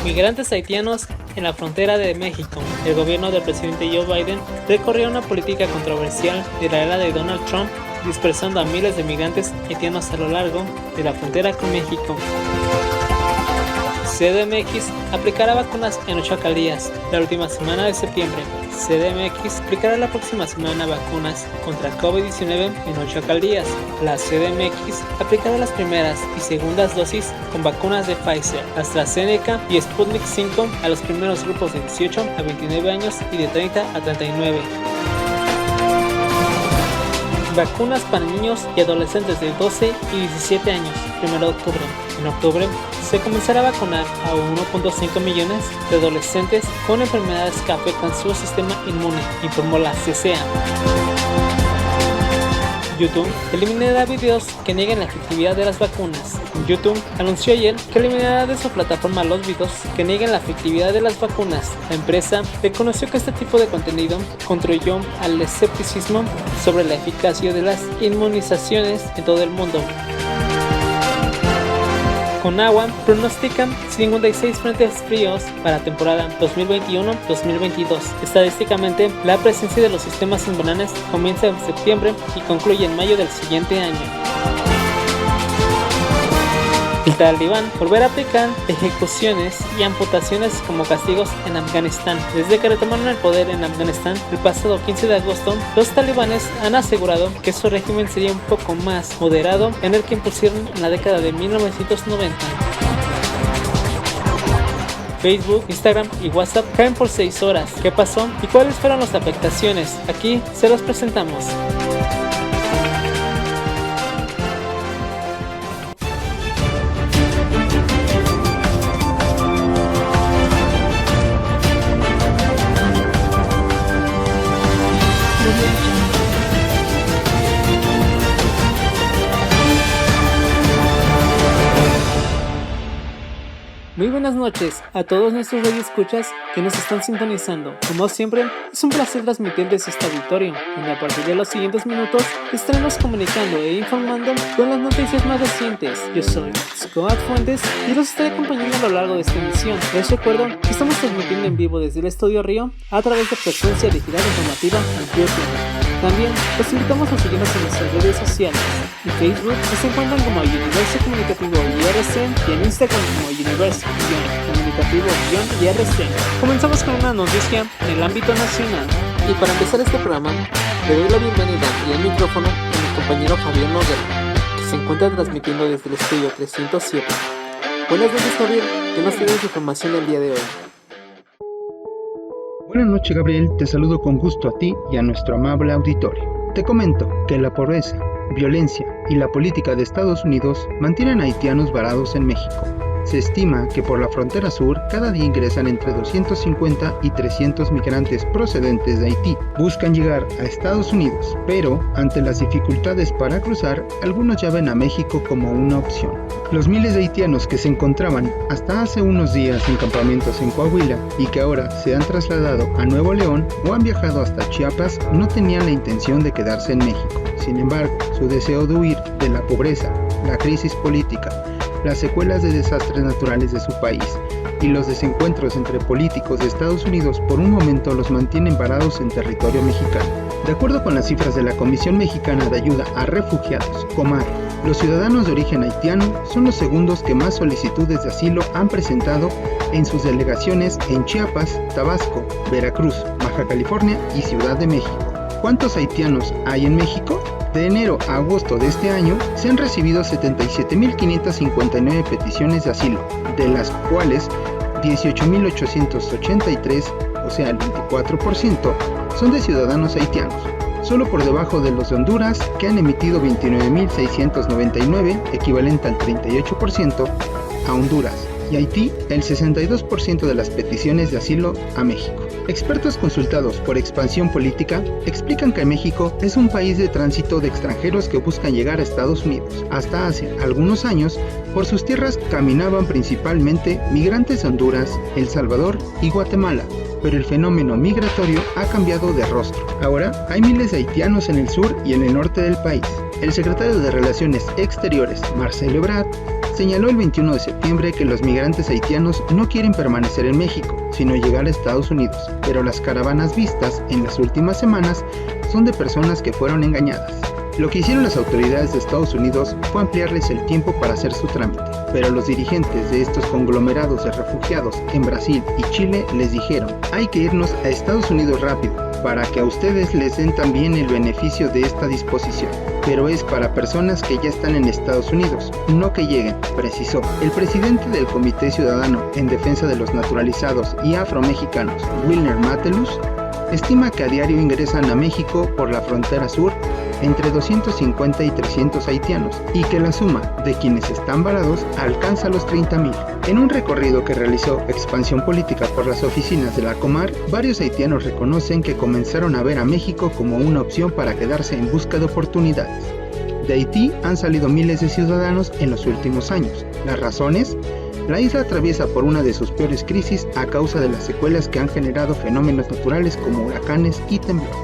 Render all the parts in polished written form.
Migrantes haitianos en la frontera de México. El gobierno del presidente Joe Biden recorrió una política controversial de la era de Donald Trump, dispersando a miles de migrantes haitianos a lo largo de la frontera con México. CDMX aplicará vacunas en 8 alcaldías la última semana de septiembre. CDMX aplicará la próxima semana vacunas contra COVID-19 en 8 alcaldías. La CDMX aplicará las primeras y segundas dosis con vacunas de Pfizer, AstraZeneca y Sputnik 5 a los primeros grupos de 18 a 29 años y de 30 a 39. Vacunas para niños y adolescentes de 12 y 17 años, 1 de octubre. En octubre se comenzará a vacunar a 1.5 millones de adolescentes con enfermedades que afectan su sistema inmune, informó la CCA. YouTube eliminará videos que nieguen la efectividad de las vacunas. YouTube anunció ayer que eliminará de su plataforma los videos que nieguen la efectividad de las vacunas. La empresa reconoció que este tipo de contenido contribuyó al escepticismo sobre la eficacia de las inmunizaciones en todo el mundo. Conagua pronostican 56 frentes fríos para la temporada 2021-2022. Estadísticamente, la presencia de los sistemas invernales comienza en septiembre y concluye en mayo del siguiente año. El talibán volverá a aplicar ejecuciones y amputaciones como castigos en Afganistán. Desde que retomaron el poder en Afganistán el pasado 15 de agosto, los talibanes han asegurado que su régimen sería un poco más moderado en el que impusieron en la década de 1990. Facebook, Instagram y WhatsApp caen por 6 horas. ¿Qué pasó? ¿Y cuáles fueron las afectaciones? Aquí se los presentamos. Muy buenas noches a todos nuestros radioescuchas que nos están sintonizando. Como siempre, es un placer transmitir desde este auditorio, donde a partir de los siguientes minutos estaremos comunicando e informando con las noticias más recientes. Yo soy Scott Fuentes y los estaré acompañando a lo largo de esta emisión. Les recuerdo que estamos transmitiendo en vivo desde el Estudio Río a través de Frecuencia Digital Informativa en YouTube. También los invitamos a seguirnos en nuestras redes sociales. En Facebook nos encuentran como Universo Comunicativo IRC y en Instagram como Universo-Comunicativo-IRC. Comenzamos con una noticia en el ámbito nacional. Y para empezar este programa, le doy la bienvenida y el micrófono a mi compañero Javier Noguera, que se encuentra transmitiendo desde el estudio 307. Buenas noches, Javier, ¿qué nos tienes de información el día de hoy? Buenas noches, Gabriel, te saludo con gusto a ti y a nuestro amable auditorio. Te comento que la pobreza, violencia y la política de Estados Unidos mantienen a haitianos varados en México. Se estima que por la frontera sur cada día ingresan entre 250 y 300 migrantes procedentes de Haití. Buscan llegar a Estados Unidos, pero ante las dificultades para cruzar, algunos ya ven a México como una opción. Los miles de haitianos que se encontraban hasta hace unos días en campamentos en Coahuila y que ahora se han trasladado a Nuevo León o han viajado hasta Chiapas no tenían la intención de quedarse en México. Sin embargo, su deseo de huir de la pobreza, la crisis política, las secuelas de desastres naturales de su país y los desencuentros entre políticos de Estados Unidos por un momento los mantienen varados en territorio mexicano. De acuerdo con las cifras de la Comisión Mexicana de Ayuda a Refugiados, COMAR, los ciudadanos de origen haitiano son los segundos que más solicitudes de asilo han presentado en sus delegaciones en Chiapas, Tabasco, Veracruz, Baja California y Ciudad de México. ¿Cuántos haitianos hay en México? De enero a agosto de este año se han recibido 77.559 peticiones de asilo, de las cuales 18.883, o sea el 24%, son de ciudadanos haitianos, solo por debajo de los de Honduras, que han emitido 29.699, equivalente al 38%, a Honduras, y Haití el 62% de las peticiones de asilo a México. Expertos consultados por Expansión Política explican que México es un país de tránsito de extranjeros que buscan llegar a Estados Unidos. Hasta hace algunos años, por sus tierras caminaban principalmente migrantes de Honduras, El Salvador y Guatemala, pero el fenómeno migratorio ha cambiado de rostro. Ahora hay miles de haitianos en el sur y en el norte del país. El secretario de Relaciones Exteriores, Marcelo Ebrard, señaló el 21 de septiembre que los migrantes haitianos no quieren permanecer en México, sino llegar a Estados Unidos, pero las caravanas vistas en las últimas semanas son de personas que fueron engañadas. Lo que hicieron las autoridades de Estados Unidos fue ampliarles el tiempo para hacer su trámite, pero los dirigentes de estos conglomerados de refugiados en Brasil y Chile les dijeron: hay que irnos a Estados Unidos rápido, para que a ustedes les den también el beneficio de esta disposición. Pero es para personas que ya están en Estados Unidos, no que lleguen, precisó. El presidente del Comité Ciudadano en Defensa de los Naturalizados y Afromexicanos, Wilner Matelus, estima que a diario ingresan a México por la frontera sur entre 250 y 300 haitianos, y que la suma de quienes están varados alcanza los 30,000. En un recorrido que realizó Expansión Política por las oficinas de la Comar, varios haitianos reconocen que comenzaron a ver a México como una opción para quedarse en busca de oportunidades. De Haití han salido miles de ciudadanos en los últimos años. ¿Las razones? La isla atraviesa por una de sus peores crisis a causa de las secuelas que han generado fenómenos naturales como huracanes y temblores.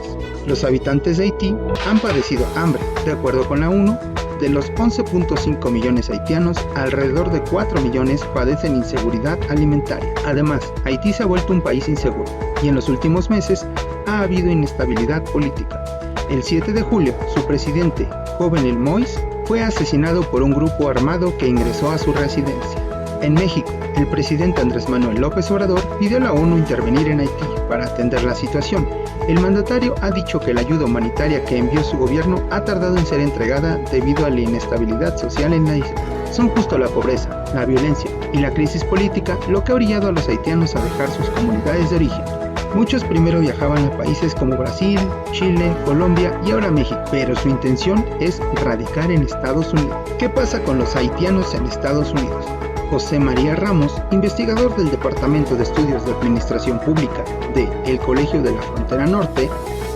Los habitantes de Haití han padecido hambre. De acuerdo con la ONU, de los 11.5 millones haitianos, alrededor de 4 millones padecen inseguridad alimentaria. Además, Haití se ha vuelto un país inseguro y en los últimos meses ha habido inestabilidad política. El 7 de julio, su presidente, Jovenel Moïse, fue asesinado por un grupo armado que ingresó a su residencia. En México, el presidente Andrés Manuel López Obrador pidió a la ONU intervenir en Haití para atender la situación. El mandatario ha dicho que la ayuda humanitaria que envió su gobierno ha tardado en ser entregada debido a la inestabilidad social en la isla. Son justo la pobreza, la violencia y la crisis política lo que ha orillado a los haitianos a dejar sus comunidades de origen. Muchos primero viajaban a países como Brasil, Chile, Colombia y ahora México, pero su intención es radicar en Estados Unidos. ¿Qué pasa con los haitianos en Estados Unidos? José María Ramos, investigador del Departamento de Estudios de Administración Pública de El Colegio de la Frontera Norte,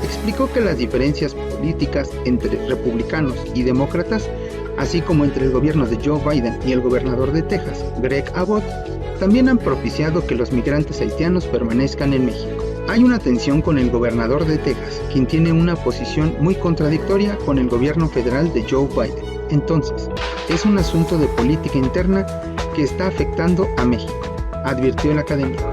explicó que las diferencias políticas entre republicanos y demócratas, así como entre el gobierno de Joe Biden y el gobernador de Texas, Greg Abbott, también han propiciado que los migrantes haitianos permanezcan en México. Hay una tensión con el gobernador de Texas, quien tiene una posición muy contradictoria con el gobierno federal de Joe Biden. Entonces, es un asunto de política interna que está afectando a México, advirtió el académico.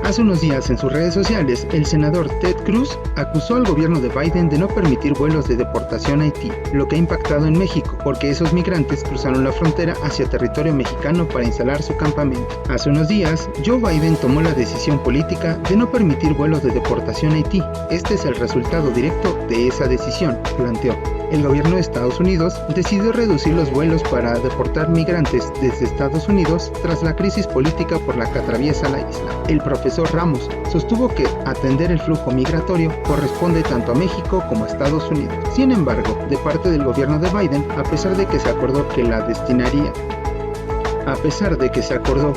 Hace unos días en sus redes sociales, el senador Ted Cruz acusó al gobierno de Biden de no permitir vuelos de deportación a Haití, lo que ha impactado en México, porque esos migrantes cruzaron la frontera hacia territorio mexicano para instalar su campamento. Hace unos días, Joe Biden tomó la decisión política de no permitir vuelos de deportación a Haití. Este es el resultado directo de esa decisión, planteó. El gobierno de Estados Unidos decidió reducir los vuelos para deportar migrantes desde Estados Unidos tras la crisis política por la que atraviesa la isla. El profesor Ramos sostuvo que atender el flujo migratorio corresponde tanto a México como a Estados Unidos. Sin embargo, de parte del gobierno de Biden, a pesar de que se acordó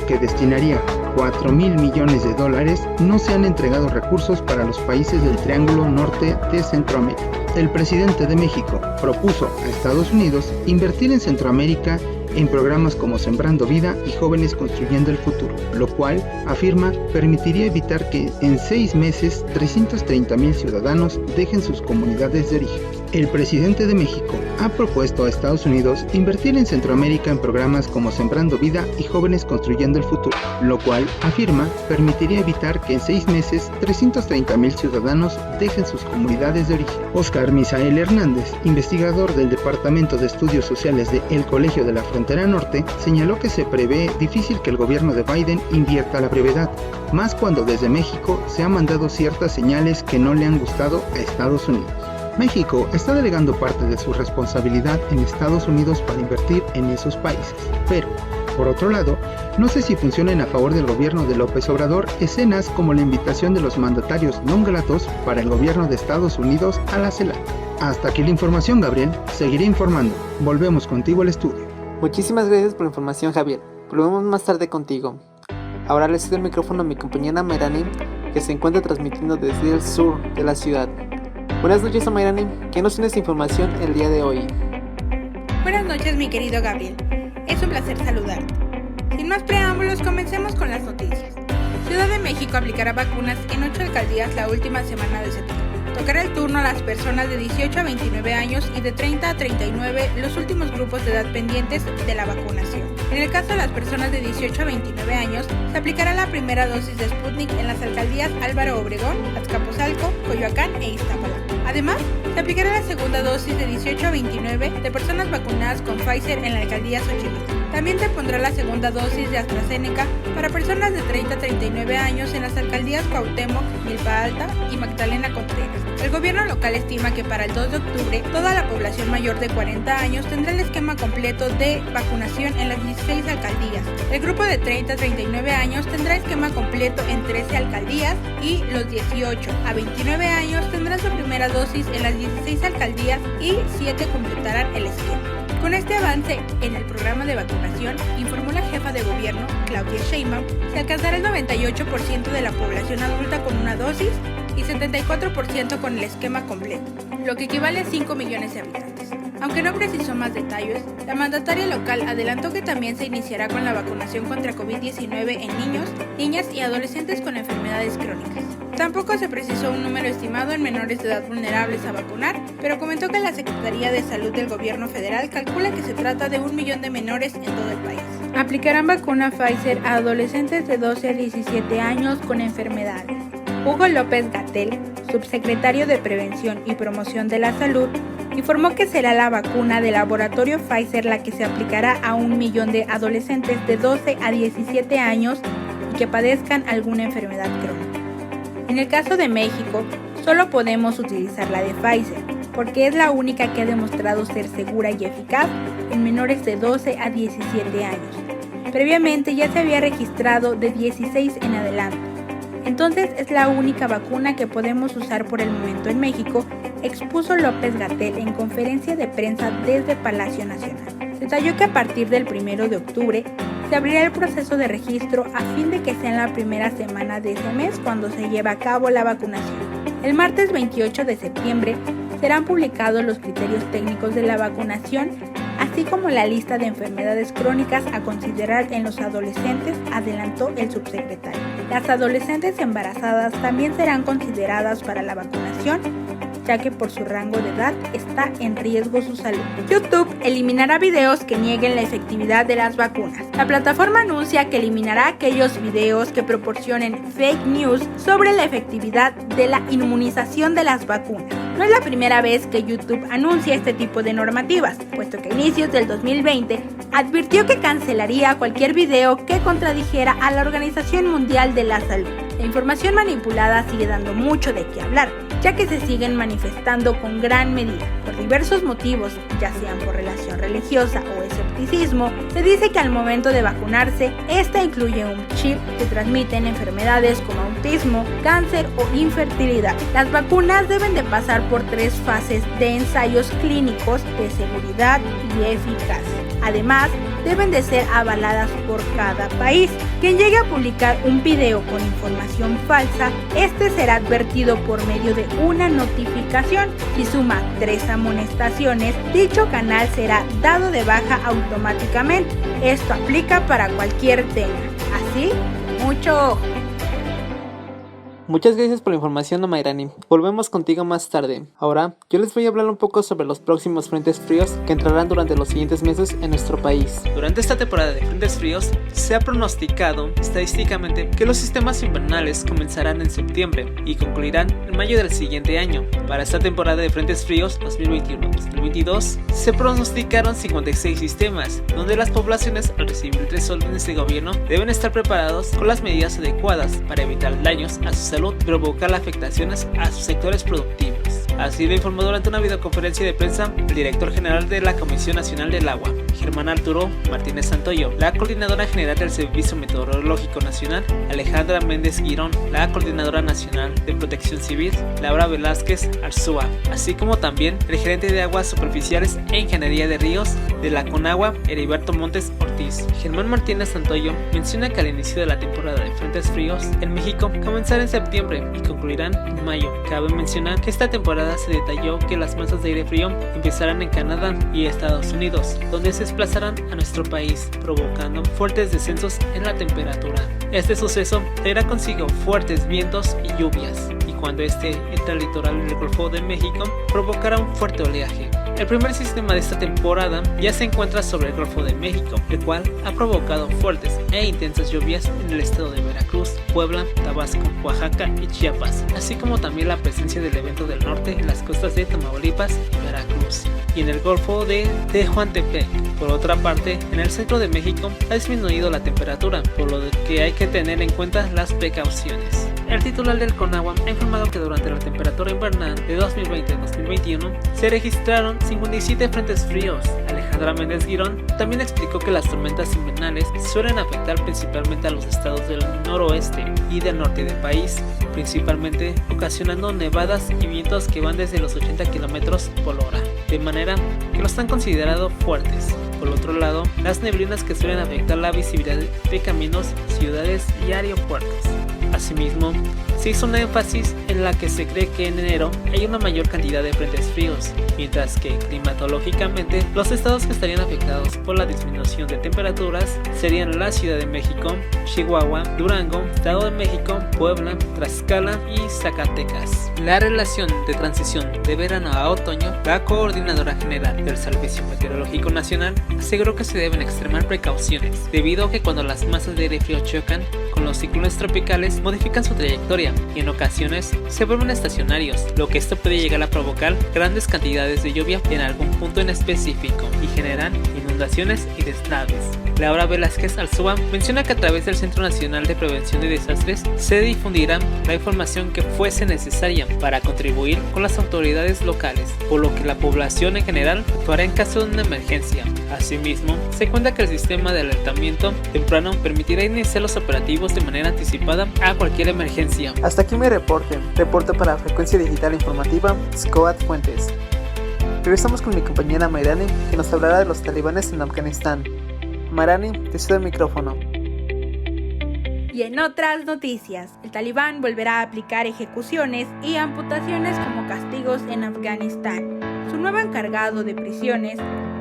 que destinaría 4,000 millones de dólares, no se han entregado recursos para los países del Triángulo Norte de Centroamérica. El presidente de México propuso a Estados Unidos invertir en Centroamérica en programas como Sembrando Vida y Jóvenes Construyendo el Futuro, lo cual, afirma, permitiría evitar que en 6 meses 330,000 ciudadanos dejen sus comunidades de origen. El presidente de México ha propuesto a Estados Unidos invertir en Centroamérica en programas como Sembrando Vida y Jóvenes Construyendo el Futuro, lo cual, afirma, permitiría evitar que en 6 meses 330,000 ciudadanos dejen sus comunidades de origen. Oscar Misael Hernández, investigador del Departamento de Estudios Sociales de El Colegio de la Frontera Norte, señaló que se prevé difícil que el gobierno de Biden invierta a la brevedad, más cuando desde México se han mandado ciertas señales que no le han gustado a Estados Unidos. México está delegando parte de su responsabilidad en Estados Unidos para invertir en esos países, pero, por otro lado, no sé si funcionan a favor del gobierno de López Obrador escenas como la invitación de los mandatarios no gratos para el gobierno de Estados Unidos a la CELAC. Hasta aquí la información, Gabriel. Seguiré informando. Volvemos contigo al estudio. Muchísimas gracias por la información, Javier. Volvemos más tarde contigo. Ahora le cedo el micrófono a mi compañera Mayrani, que se encuentra transmitiendo desde el sur de la ciudad. Buenas noches, Mayrani, ¿qué nos tienes de información el día de hoy? Buenas noches, mi querido Gabriel. Es un placer saludarte. Sin más preámbulos, comencemos con las noticias. Ciudad de México aplicará vacunas en 8 alcaldías la última semana de septiembre. Tocará el turno a las personas de 18 a 29 años y de 30 a 39 los últimos grupos de edad pendientes de la vacunación. En el caso de las personas de 18 a 29 años, se aplicará la primera dosis de Sputnik en las alcaldías Álvaro Obregón, Azcapotzalco, Coyoacán e Iztapalapa. Además, se aplicará la segunda dosis de 18 a 29 de personas vacunadas con Pfizer en la alcaldía Xochimilco. También se pondrá la segunda dosis de AstraZeneca para personas de 30 a 39 años en las alcaldías Cuauhtémoc, Milpa Alta y Magdalena Contreras. El gobierno local estima que para el 2 de octubre toda la población mayor de 40 años tendrá el esquema completo de vacunación en las 16 alcaldías. El grupo de 30 a 39 años tendrá esquema completo en 13 alcaldías y los 18 a 29 años tendrán su primera dosis en las 16 alcaldías y 7 completarán el esquema. Con este avance en el programa de vacunación, informó la jefa de gobierno, Claudia Sheinbaum, se alcanzará el 98% de la población adulta con una dosis y 74% con el esquema completo, lo que equivale a 5 millones de habitantes. Aunque no precisó más detalles, la mandataria local adelantó que también se iniciará con la vacunación contra COVID-19 en niños, niñas y adolescentes con enfermedades crónicas. Tampoco se precisó un número estimado en menores de edad vulnerables a vacunar, pero comentó que la Secretaría de Salud del Gobierno Federal calcula que se trata de 1 millón de menores en todo el país. Aplicarán vacuna Pfizer a adolescentes de 12 a 17 años con enfermedades. Hugo López-Gatell, subsecretario de Prevención y Promoción de la Salud, informó que será la vacuna del laboratorio Pfizer la que se aplicará a 1 millón de adolescentes de 12 a 17 años y que padezcan alguna enfermedad crónica. En el caso de México, solo podemos utilizar la de Pfizer, porque es la única que ha demostrado ser segura y eficaz en menores de 12 a 17 años. Previamente ya se había registrado de 16 en adelante. Entonces es la única vacuna que podemos usar por el momento en México, expuso López-Gatell en conferencia de prensa desde Palacio Nacional. Detalló que a partir del 1 de octubre se abrirá el proceso de registro a fin de que sea en la primera semana de ese mes cuando se lleve a cabo la vacunación. El martes 28 de septiembre serán publicados los criterios técnicos de la vacunación, así como la lista de enfermedades crónicas a considerar en los adolescentes, adelantó el subsecretario. Las adolescentes embarazadas también serán consideradas para la vacunación, ya que por su rango de edad está en riesgo su salud. YouTube eliminará videos que nieguen la efectividad de las vacunas. La plataforma anuncia que eliminará aquellos videos que proporcionen fake news sobre la efectividad de la inmunización de las vacunas. No es la primera vez que YouTube anuncia este tipo de normativas, puesto que a inicios del 2020 advirtió que cancelaría cualquier video que contradijera a la Organización Mundial de la Salud. La información manipulada sigue dando mucho de qué hablar, ya que se siguen manifestando con gran medida. Por diversos motivos, ya sean por relación religiosa o escepticismo, se dice que al momento de vacunarse, esta incluye un chip que transmiten enfermedades como autismo, cáncer o infertilidad. Las vacunas deben de pasar por 3 fases de ensayos clínicos de seguridad y eficacia. Además, deben de ser avaladas por cada país. Quien llegue a publicar un video con información falsa, este será advertido por medio de una notificación. Si suma 3 amonestaciones, dicho canal será dado de baja automáticamente. Esto aplica para cualquier tema. Así, mucho ojo. Muchas gracias por la información, Mayrani. Volvemos contigo más tarde. Ahora, yo les voy a hablar un poco sobre los próximos frentes fríos que entrarán durante los siguientes meses en nuestro país. Durante esta temporada de frentes fríos, se ha pronosticado estadísticamente que los sistemas invernales comenzarán en septiembre y concluirán en mayo del siguiente año. Para esta temporada de frentes fríos 2021-2022, se pronosticaron 56 sistemas, donde las poblaciones al recibir 3 órdenes de gobierno deben estar preparados con las medidas adecuadas para evitar daños a su salud y provocar afectaciones a sus sectores productivos. Así lo informó durante una videoconferencia de prensa el director general de la Comisión Nacional del Agua, Germán Arturo Martínez Santoyo, la Coordinadora General del Servicio Meteorológico Nacional, Alejandra Méndez Girón, la Coordinadora Nacional de Protección Civil, Laura Velázquez Arzúa, así como también el gerente de Aguas Superficiales e Ingeniería de Ríos de la Conagua, Heriberto Montes Ortiz. Germán Martínez Santoyo menciona que al inicio de la temporada de frentes fríos en México comenzará en septiembre y concluirán en mayo. Cabe mencionar que esta temporada se detalló que las masas de aire frío empezarán en Canadá y Estados Unidos, donde se desplazarán a nuestro país, provocando fuertes descensos en la temperatura. Este suceso traerá consigo fuertes vientos y lluvias, y cuando este entra al litoral del Golfo de México, provocará un fuerte oleaje. El primer sistema de esta temporada ya se encuentra sobre el Golfo de México, el cual ha provocado fuertes e intensas lluvias en el estado de Veracruz, Puebla, Tabasco, Oaxaca y Chiapas, así como también la presencia del evento del norte en las costas de Tamaulipas y Veracruz, y en el Golfo de Tehuantepec. Por otra parte, en el centro de México ha disminuido la temperatura, por lo que hay que tener en cuenta las precauciones. El titular del Conagua ha informado que durante la temperatura invernal de 2020-2021 se registraron 57 frentes fríos. Alejandra Méndez Girón también explicó que las tormentas invernales suelen afectar principalmente a los estados del noroeste y del norte del país, principalmente ocasionando nevadas y vientos que van desde los 80 km por hora, de manera que los han considerado fuertes. Por otro lado, las neblinas que suelen afectar la visibilidad de caminos, ciudades y aeropuertos. Asimismo, se hizo un énfasis en la que se cree que en enero hay una mayor cantidad de frentes fríos, mientras que climatológicamente los estados que estarían afectados por la disminución de temperaturas serían la Ciudad de México, Chihuahua, Durango, Estado de México, Puebla, Tlaxcala y Zacatecas. La relación de transición de verano a otoño, la Coordinadora General del Servicio Meteorológico Nacional aseguró que se deben extremar precauciones, debido a que cuando las masas de aire frío chocan con los ciclones tropicales modifican su trayectoria y en ocasiones se vuelven estacionarios, lo que esto puede llegar a provocar grandes cantidades de lluvia en algún punto en específico y generan inundaciones y deslaves. Laura Velázquez Arzúa menciona que a través del Centro Nacional de Prevención de Desastres se difundirá la información que fuese necesaria para contribuir con las autoridades locales, por lo que la población en general actuará en caso de una emergencia. Asimismo, se cuenta que el sistema de alertamiento temprano permitirá iniciar los operativos de manera anticipada a cualquier emergencia. Hasta aquí mi reporte para Frecuencia Digital Informativa, Scoat Fuentes. Regresamos con mi compañera Mayrani, que nos hablará de los talibanes en Afganistán. Mayrani, te cedo el micrófono. Y en otras noticias, el talibán volverá a aplicar ejecuciones y amputaciones como castigos en Afganistán. Su nuevo encargado de prisiones,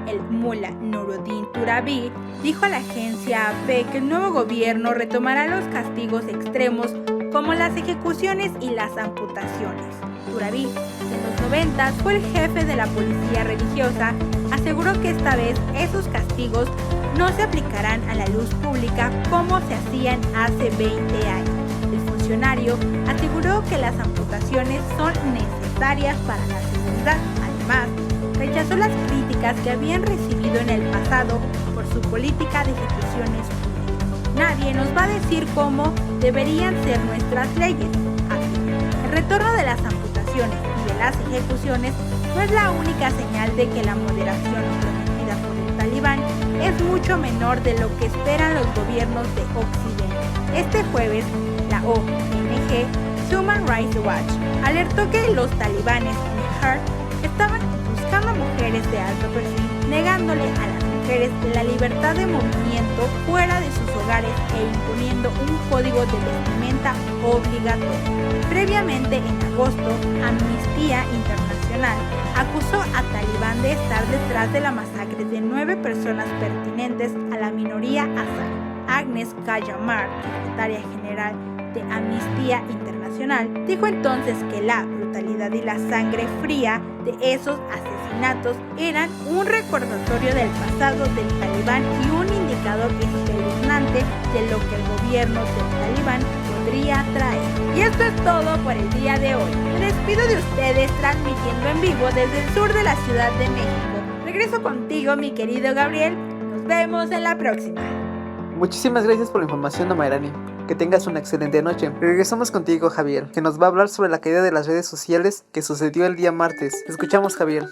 el Mullah Nuruddin Turabi, dijo a la agencia AP que el nuevo gobierno retomará los castigos extremos como las ejecuciones y las amputaciones. Turabi, en los 90 fue el jefe de la policía religiosa, aseguró que esta vez esos castigos no se aplicarán a la luz pública como se hacían hace 20 años. El funcionario aseguró que las amputaciones son necesarias para la seguridad. Además, rechazó las críticas que habían recibido en el pasado por su política de ejecuciones públicas. Nadie nos va a decir cómo deberían ser nuestras leyes. Así, el retorno de las amputaciones y de las ejecuciones no es la única señal de que la moderación prometida por el talibán es mucho menor de lo que esperan los gobiernos de Occidente. Este jueves, la ONG Human Rights Watch alertó que los talibanes en Bihar estaban buscando a mujeres de alto perfil, negándole a las mujeres la libertad de movimiento fuera de sus hogares e imponiendo un código de vestimenta obligatorio. Previamente, en agosto, Amnistía Internacional acusó a Talibán de estar detrás de la masacre de 9 personas pertenentes a la minoría azar. Agnes Callamard, secretaria general de Amnistía Internacional, dijo entonces que la brutalidad y la sangre fría de esos asesinatos eran un recordatorio del pasado del talibán y un indicador espeluznante de lo que el gobierno del talibán podría traer. Y esto es todo por el día de hoy. Me despido de ustedes transmitiendo en vivo desde el sur de la Ciudad de México. Regreso contigo, mi querido Gabriel. Nos vemos en la próxima. Muchísimas gracias por la información, Mayrani. Que tengas una excelente noche. Regresamos contigo, Javier, que nos va a hablar sobre la caída de las redes sociales que sucedió el día martes. Te escuchamos, Javier.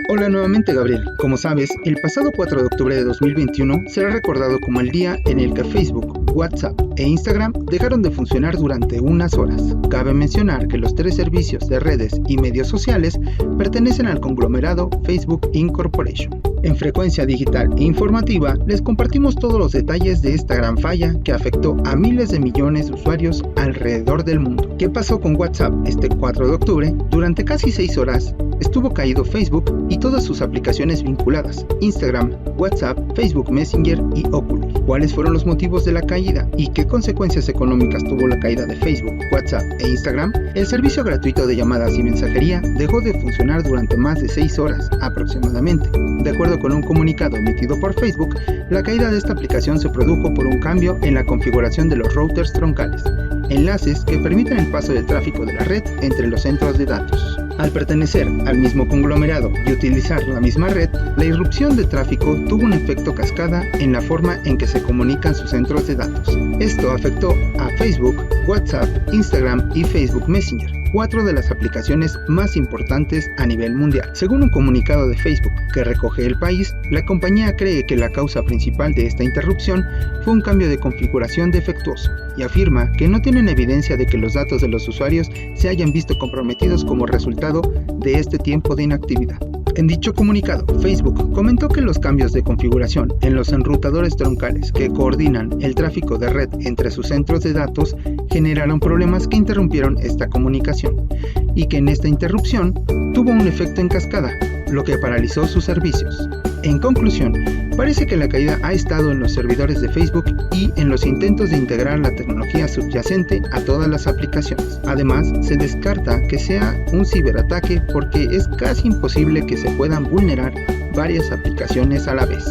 Hola nuevamente, Gabriel. Como sabes, el pasado 4 de octubre de 2021 será recordado como el día en el que Facebook, WhatsApp e Instagram dejaron de funcionar durante unas horas. Cabe mencionar que los tres servicios de redes y medios sociales pertenecen al conglomerado Facebook Incorporation. En Frecuencia Digital e Informativa les compartimos todos los detalles de esta gran falla que afectó a miles de millones de usuarios alrededor del mundo. ¿Qué pasó con WhatsApp este 4 de octubre? Durante casi 6 horas estuvo caído Facebook y todas sus aplicaciones vinculadas, Instagram, WhatsApp, Facebook Messenger y Oculus. ¿Cuáles fueron los motivos de la caída y qué consecuencias económicas tuvo la caída de Facebook, WhatsApp e Instagram? El servicio gratuito de llamadas y mensajería dejó de funcionar durante más de 6 horas aproximadamente. De acuerdo con un comunicado emitido por Facebook, la caída de esta aplicación se produjo por un cambio en la configuración de los routers troncales, enlaces que permiten el paso del tráfico de la red entre los centros de datos. Al pertenecer al mismo conglomerado y utilizar la misma red, la irrupción de tráfico tuvo un efecto cascada en la forma en que se comunican sus centros de datos. Esto afectó a Facebook, WhatsApp, Instagram y Facebook Messenger, 4 de las aplicaciones más importantes a nivel mundial. Según un comunicado de Facebook que recoge El País, la compañía cree que la causa principal de esta interrupción fue un cambio de configuración defectuoso y afirma que no tienen evidencia de que los datos de los usuarios se hayan visto comprometidos como resultado de este tiempo de inactividad. En dicho comunicado, Facebook comentó que los cambios de configuración en los enrutadores troncales que coordinan el tráfico de red entre sus centros de datos generaron problemas que interrumpieron esta comunicación y que en esta interrupción tuvo un efecto en cascada, lo que paralizó sus servicios. En conclusión, parece que la caída ha estado en los servidores de Facebook y en los intentos de integrar la tecnología subyacente a todas las aplicaciones. Además, se descarta que sea un ciberataque porque es casi imposible que se puedan vulnerar varias aplicaciones a la vez.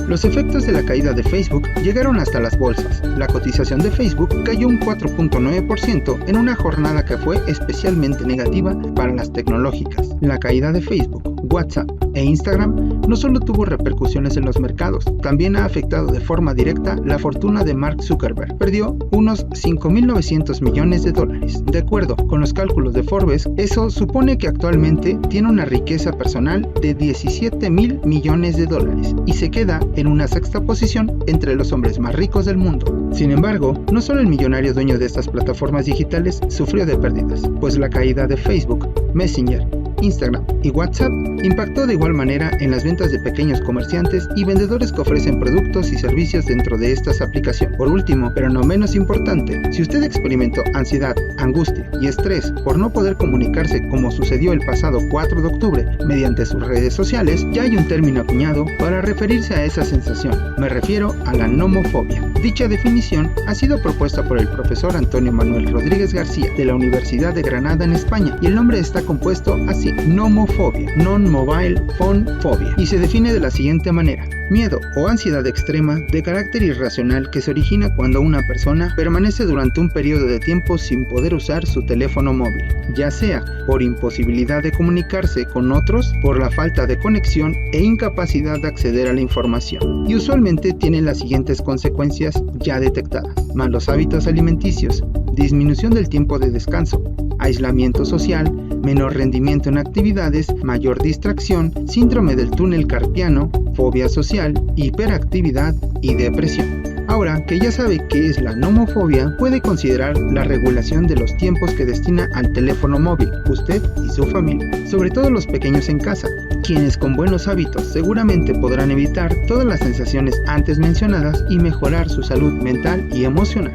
Los efectos de la caída de Facebook llegaron hasta las bolsas. La cotización de Facebook cayó un 4.9% en una jornada que fue especialmente negativa para las tecnológicas. La caída de Facebook, WhatsApp e Instagram no solo tuvo repercusiones en los mercados, también ha afectado de forma directa la fortuna de Mark Zuckerberg. Perdió unos 5.900 millones de dólares. De acuerdo con los cálculos de Forbes, eso supone que actualmente tiene una riqueza personal de 17.000 millones de dólares y se queda en una sexta posición entre los hombres más ricos del mundo. Sin embargo, no solo el millonario dueño de estas plataformas digitales sufrió de pérdidas, pues la caída de Facebook, Messenger, Instagram y WhatsApp impactó de igual manera en las ventas de pequeños comerciantes y vendedores que ofrecen productos y servicios dentro de estas aplicaciones. Por último, pero no menos importante, si usted experimentó ansiedad, angustia y estrés por no poder comunicarse como sucedió el pasado 4 de octubre mediante sus redes sociales, ya hay un término acuñado para referirse a esa sensación. Me refiero a la nomofobia. Dicha definición ha sido propuesta por el profesor Antonio Manuel Rodríguez García de la Universidad de Granada en España y el nombre está compuesto así: nomofobia, non-mobile phone phobia, y se define de la siguiente manera: miedo o ansiedad extrema de carácter irracional que se origina cuando una persona permanece durante un periodo de tiempo sin poder usar su teléfono móvil, ya sea por imposibilidad de comunicarse con otros, por la falta de conexión e incapacidad de acceder a la información, y usualmente tiene las siguientes consecuencias ya detectadas: malos hábitos alimenticios, disminución del tiempo de descanso, aislamiento social, menor rendimiento en actividades, mayor distracción, síndrome del túnel carpiano, fobia social, hiperactividad y depresión. Ahora que ya sabe qué es la nomofobia, puede considerar la regulación de los tiempos que destina al teléfono móvil, usted y su familia, sobre todo los pequeños en casa, quienes con buenos hábitos seguramente podrán evitar todas las sensaciones antes mencionadas y mejorar su salud mental y emocional.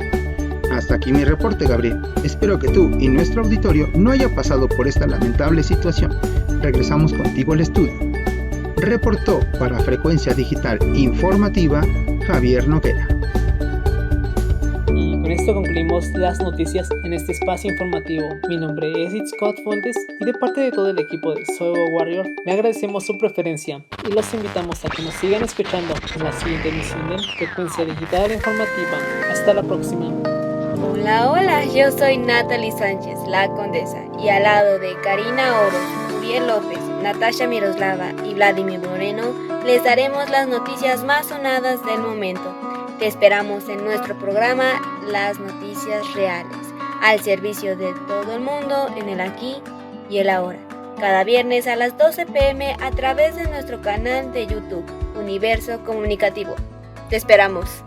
Hasta aquí mi reporte, Gabriel. Espero que tú y nuestro auditorio no haya pasado por esta lamentable situación. Regresamos contigo al estudio. Reportó para Frecuencia Digital Informativa Javier Noguera. Y con esto concluimos las noticias en este espacio informativo. Mi nombre es Scott Fuentes y de parte de todo el equipo de Soul Warrior le agradecemos su preferencia y los invitamos a que nos sigan escuchando en la siguiente emisión de Frecuencia Digital Informativa. Hasta la próxima. Hola, hola, yo soy Natalie Sánchez, la Condesa, y al lado de Karina Oro, Uriel López, Natasha Miroslava y Vladimir Moreno, les daremos las noticias más sonadas del momento. Te esperamos en nuestro programa Las Noticias Reales, al servicio de todo el mundo en el aquí y el ahora. cada viernes a las 12 p.m. a través de nuestro canal de YouTube, Universo Comunicativo. ¡Te esperamos!